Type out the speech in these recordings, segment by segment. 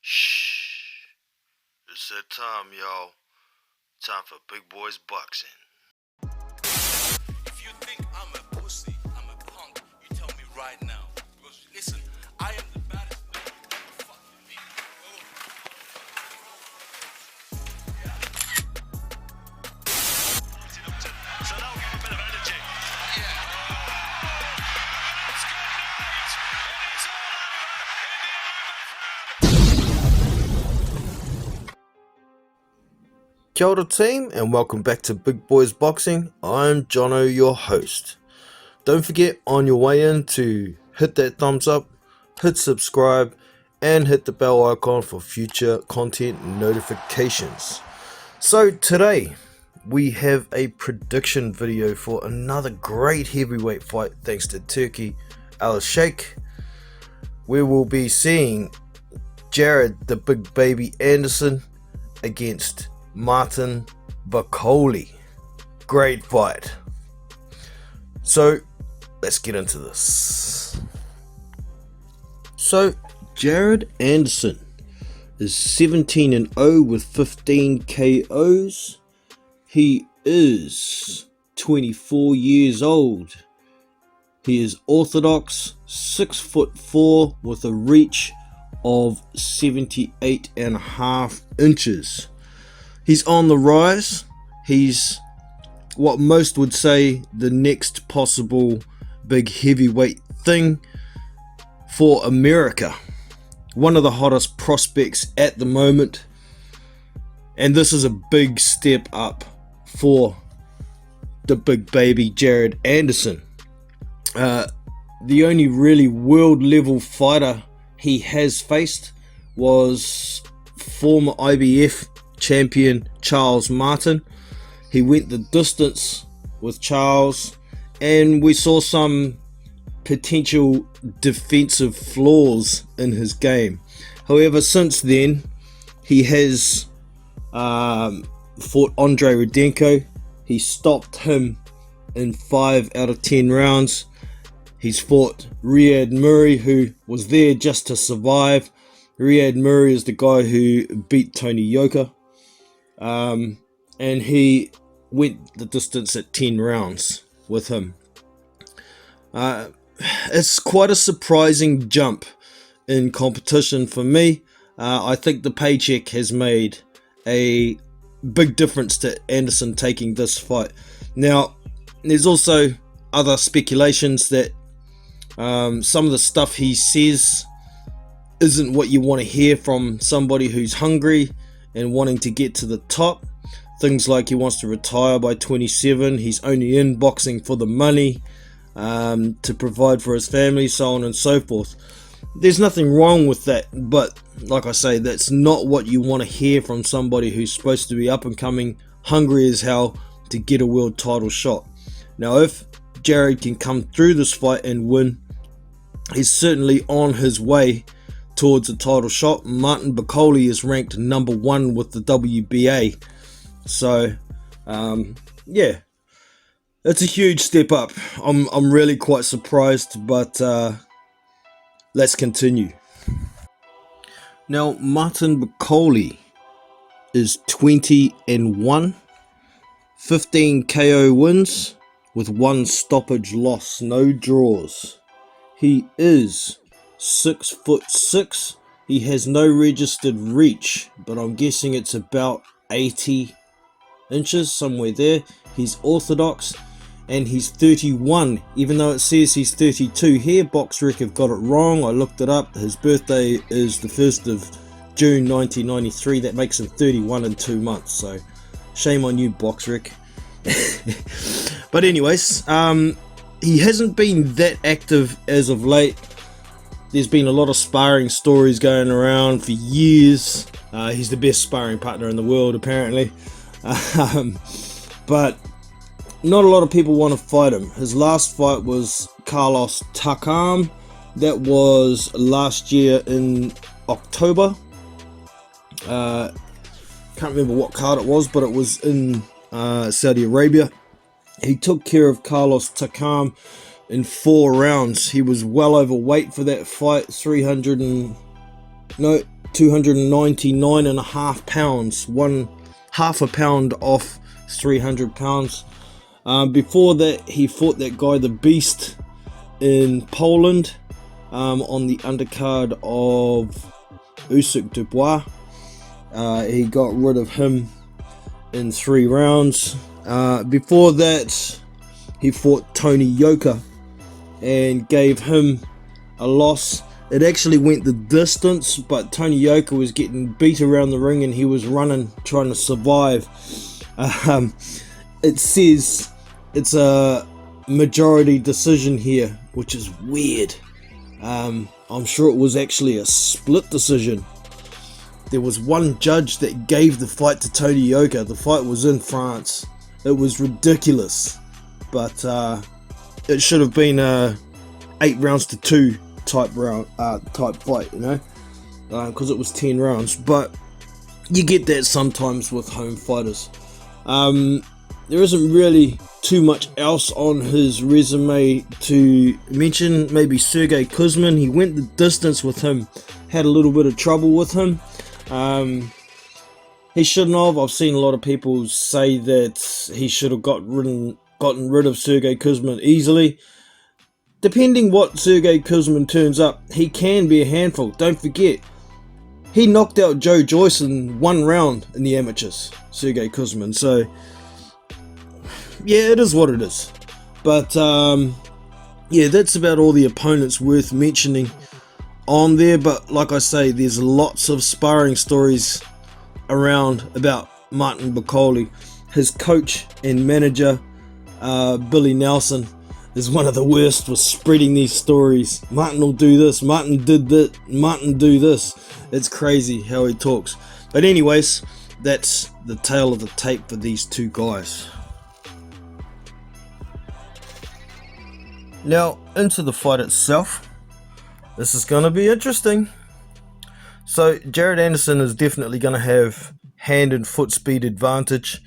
Shh. It's that time, y'all. Time for Big Boys Boxing. If you think I'm a pussy, I'm a punk, you tell me right now. Because listen, I am the baddest nigga. Fuck me. So that'll give a bit of energy. It's good night. It is all over in the 11th round. Kia ora team, and welcome back to Big Boys Boxing. I'm Jono, your host. Don't forget on your way in to hit that thumbs up, hit subscribe, and hit the bell icon for future content notifications. So today we have a prediction video for another great heavyweight fight thanks to Turkey Al Sheikh. We will be seeing Jared the Big Baby Anderson against Martin Bakole. Great fight. So let's get into this. So Jared Anderson is 17-0 with 15 KOs. He is 24 years old. He is orthodox, 6'4" with a reach of 78.5 inches. He's on the rise. He's what most would say the next possible big heavyweight thing for America. One of the hottest prospects at the moment. And this is a big step up for the big baby Jared Anderson. The only really world level fighter he has faced was former IBF champion Charles Martin. He went the distance with Charles, and we saw some potential defensive flaws in his game. However, since then he has fought Andre Rudenko. He stopped him in 5 out of 10 rounds. He's fought Riyad Murray, who was there just to survive. Riyad Murray is the guy who beat Tony Yoka. And he went the distance at 10 rounds with him. It's quite a surprising jump in competition for me. I think the paycheck has made a big difference to Anderson taking this fight. Now, there's also other speculations that some of the stuff he says isn't what you want to hear from somebody who's hungry and wanting to get to the top. Things like he wants to retire by 27, he's only in boxing for the money, to provide for his family, so on and so forth. There's nothing wrong with that, but like I say, that's not what you want to hear from somebody who's supposed to be up and coming, hungry as hell to get a world title shot. Now, if Jared can come through this fight and win, he's certainly on his way towards a title shot. Martin Bakole is ranked number 1 with the WBA. So, yeah, it's a huge step up. I'm really quite surprised, but let's continue. Now, Martin Bakole is 20-1, 15 KO wins with 1 stoppage loss, no draws. He is 6'6". He has no registered reach, but I'm guessing it's about 80 inches, somewhere there. He's orthodox, and he's 31, even though it says he's 32 here. BoxRec have got it wrong. I looked it up. His birthday is the 1st of June 1993. That makes him 31 in 2 months, so shame on you, BoxRec. But anyways, he hasn't been that active as of late. There's been a lot of sparring stories going around for years. He's the best sparring partner in the world, apparently. But not a lot of people want to fight him. His last fight was Carlos Takam. That was last year in October. Can't remember what card it was, but it was in Saudi Arabia. He took care of Carlos Takam in 4 rounds. He was well overweight for that fight, 299.5 pounds, half a pound off 300 pounds. Before that, he fought that guy, the Beast, in Poland, on the undercard of Usyk Dubois. He got rid of him in 3 rounds. Before that, he fought Tony Yoka and gave him a loss. It actually went the distance, but Tony Yoka was getting beat around the ring and he was running, trying to survive. It says it's a majority decision here, which is weird. I'm sure it was actually a split decision. There was one judge that gave the fight to Tony Yoka. The fight was in France. It was ridiculous, but it should have been a 8 rounds to 2 type fight, you know, because it was 10 rounds. But you get that sometimes with home fighters. There isn't really too much else on his resume to mention. Maybe Sergey Kuzmin. He went the distance with him, had a little bit of trouble with him. He shouldn't have. I've seen a lot of people say that he should have gotten rid of Sergey Kuzmin easily. Depending what Sergey Kuzmin turns up, he can be a handful. Don't forget, he knocked out Joe Joyce in 1 round in the amateurs, Sergey Kuzmin. So, yeah, it is what it is. But, yeah, that's about all the opponents worth mentioning on there. But, like I say, there's lots of sparring stories around about Martin Bakole. His coach and manager, Billy Nelson, is one of the worst for spreading these stories. Martin will do this, Martin did that, Martin do this. It's crazy how he talks. But anyways, that's the tale of the tape for these two guys. Now, into the fight itself. This is going to be interesting. So, Jared Anderson is definitely going to have hand and foot speed advantage.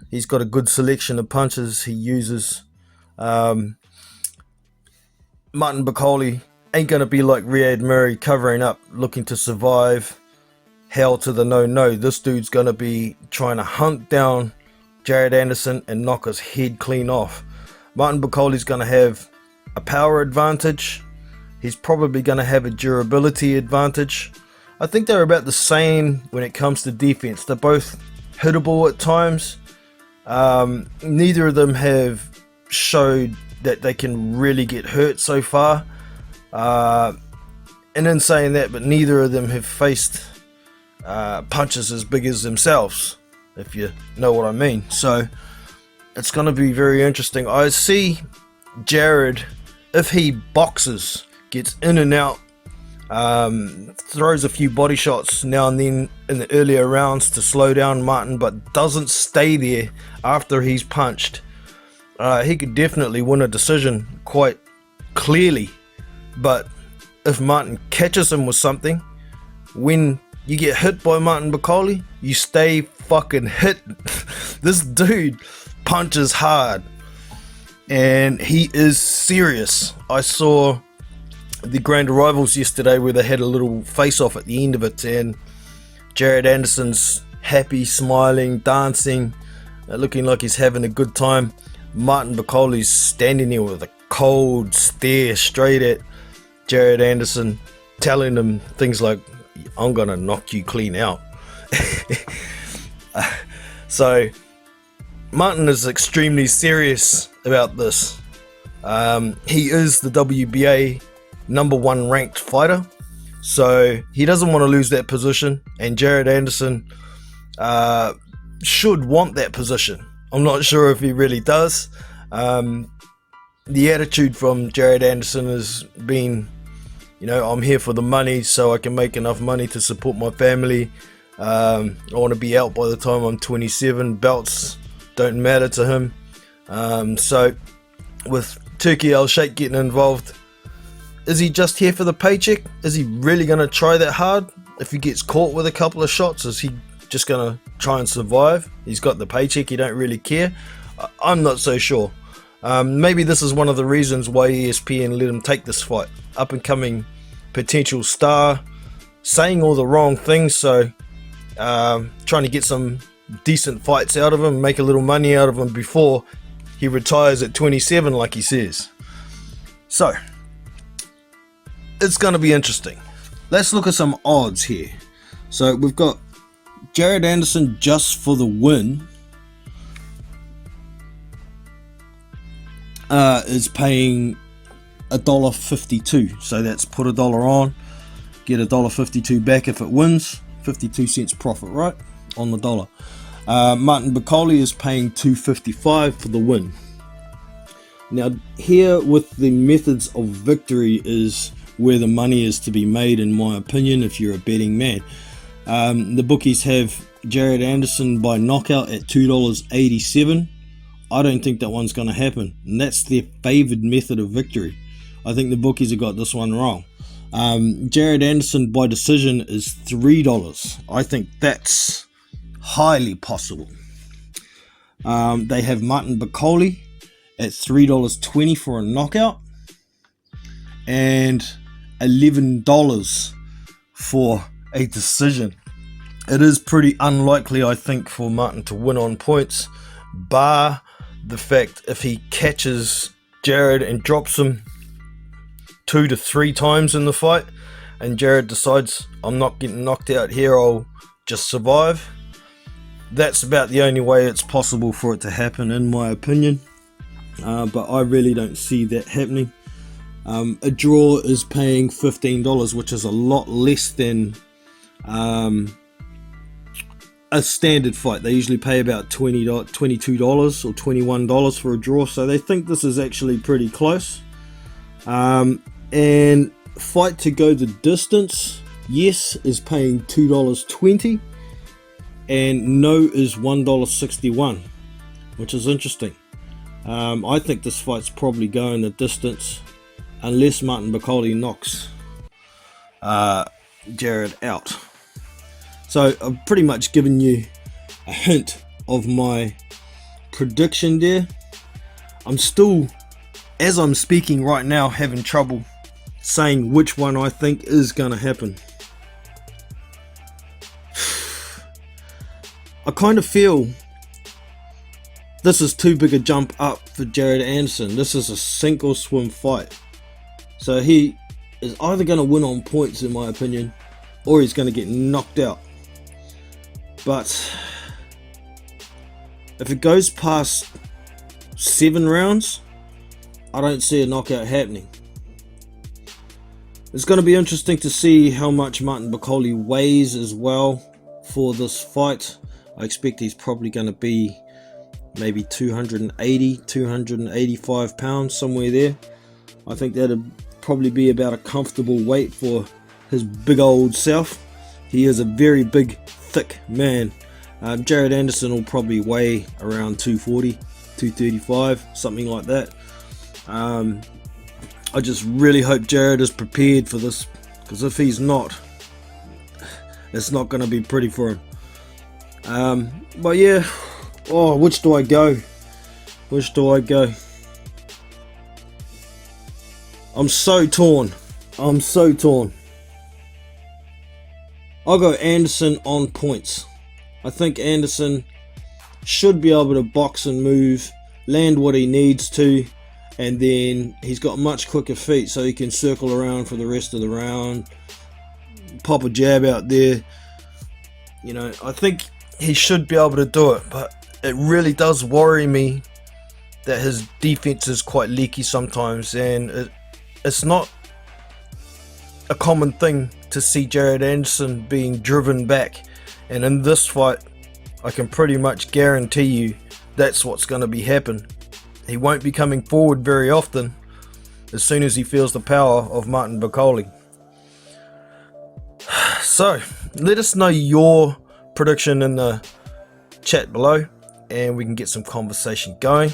He's got a good selection of punches he uses. Martin Bakole ain't going to be like Riyad Murray covering up, looking to survive. Hell to the no. This dude's going to be trying to hunt down Jared Anderson and knock his head clean off. Martin Bakole's going to have a power advantage. He's probably going to have a durability advantage. I think they're about the same when it comes to defense. They're both hittable at times. Neither of them have showed that they can really get hurt so far. And in saying that, but neither of them have faced punches as big as themselves, if you know what I mean. So it's going to be very interesting. I see Jared, if he boxes, gets in and out, throws a few body shots now and then in the earlier rounds to slow down Martin, but doesn't stay there after he's punched. He could definitely win a decision quite clearly. But if Martin catches him with something, when you get hit by Martin Bakole, you stay fucking hit. This dude punches hard and he is serious. I saw the Grand Rivals yesterday where they had a little face off at the end of it, and Jared Anderson's happy, smiling, dancing, looking like he's having a good time. Martin Bakole's standing there with a cold stare straight at Jared Anderson, telling him things like, I'm gonna knock you clean out. So Martin is extremely serious about this. He is the WBA #1 ranked fighter, so he doesn't want to lose that position, and Jared Anderson should want that position. I'm not sure if he really does. The attitude from Jared Anderson has been, you know, I'm here for the money so I can make enough money to support my family. I want to be out by the time I'm 27. Belts don't matter to him. So with Turki Al-Sheikh getting involved, is he just here for the paycheck? Is he really going to try that hard? If he gets caught with a couple of shots, is he just going to try and survive? He's got the paycheck, he don't really care. I'm not so sure. Maybe this is one of the reasons why ESPN let him take this fight. Up and coming potential star, saying all the wrong things, so trying to get some decent fights out of him, make a little money out of him before he retires at 27 like he says. So it's going to be interesting. Let's look at some odds here. So we've got Jared Anderson just for the win is paying $1.52. So that's put $1 on, get $1.52 back if it wins. 52 cents profit, right, on the dollar. Martin Bakole is paying $2.55 for the win. Now here with the methods of victory is where the money is to be made, in my opinion, if you're a betting man. The bookies have Jared Anderson by knockout at $2.87. I don't think that one's going to happen, and that's their favored method of victory. I think the bookies have got this one wrong. Jared Anderson by decision is $3. I think that's highly possible. They have Martin Bakole at $3.20 for a knockout, and $11 for a decision. It is pretty unlikely, I think, for Martin to win on points, bar the fact if he catches Jared and drops him 2 to 3 times in the fight, and Jared decides, I'm not getting knocked out here, I'll just survive. That's about the only way it's possible for it to happen, in my opinion. But I really don't see that happening. A draw is paying $15, which is a lot less than a standard fight. They usually pay about $22 or $21 for a draw, so they think this is actually pretty close. And fight to go the distance, yes, is paying $2.20, and no is $1.61, which is interesting. I think this fight's probably going the distance unless Martin Bakole knocks Jared out. So I've pretty much given you a hint of my prediction there. I'm still, as I'm speaking right now, having trouble saying which one I think is going to happen. I kind of feel this is too big a jump up for Jared Anderson. This is a sink or swim fight. So he is either going to win on points, in my opinion, or he's going to get knocked out. But if it goes past 7 rounds, I don't see a knockout happening. It's going to be interesting to see how much Martin Bakole weighs as well for this fight. I expect he's probably going to be maybe 280, 285 pounds, somewhere there. I think that'd probably be about a comfortable weight for his big old self. He is a very big, thick man. Jared Anderson will probably weigh around 240, 235, something like that. I just really hope Jared is prepared for this, because if he's not, it's not going to be pretty for him. But yeah, which do I go? Which do I go? I'm so torn. I'll go Anderson on points. I think Anderson should be able to box and move, land what he needs to, and then he's got much quicker feet, so he can circle around for the rest of the round, pop a jab out there. You know, I think he should be able to do it, but it really does worry me that his defense is quite leaky sometimes, and it's not a common thing to see Jared Anderson being driven back, and in this fight I can pretty much guarantee you that's what's going to be happening. He won't be coming forward very often as soon as he feels the power of Martin Bakole. So let us know your prediction in the chat below, and we can get some conversation going.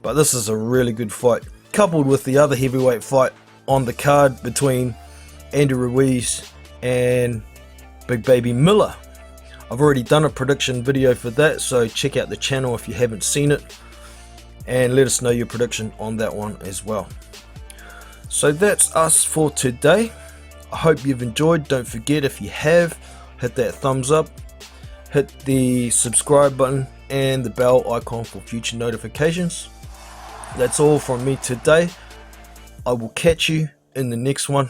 But this is a really good fight, coupled with the other heavyweight fight on the card between Andy Ruiz and Big Baby Miller. I've already done a prediction video for that, so check out the channel if you haven't seen it, and let us know your prediction on that one as well. So that's us for today. I hope you've enjoyed. Don't forget, if you have, hit that thumbs up, hit the subscribe button and the bell icon for future notifications. That's all from me today. I will catch you in the next one.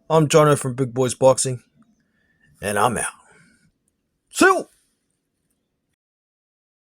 I'm Jono from Big Boys Boxing, and I'm out. See you!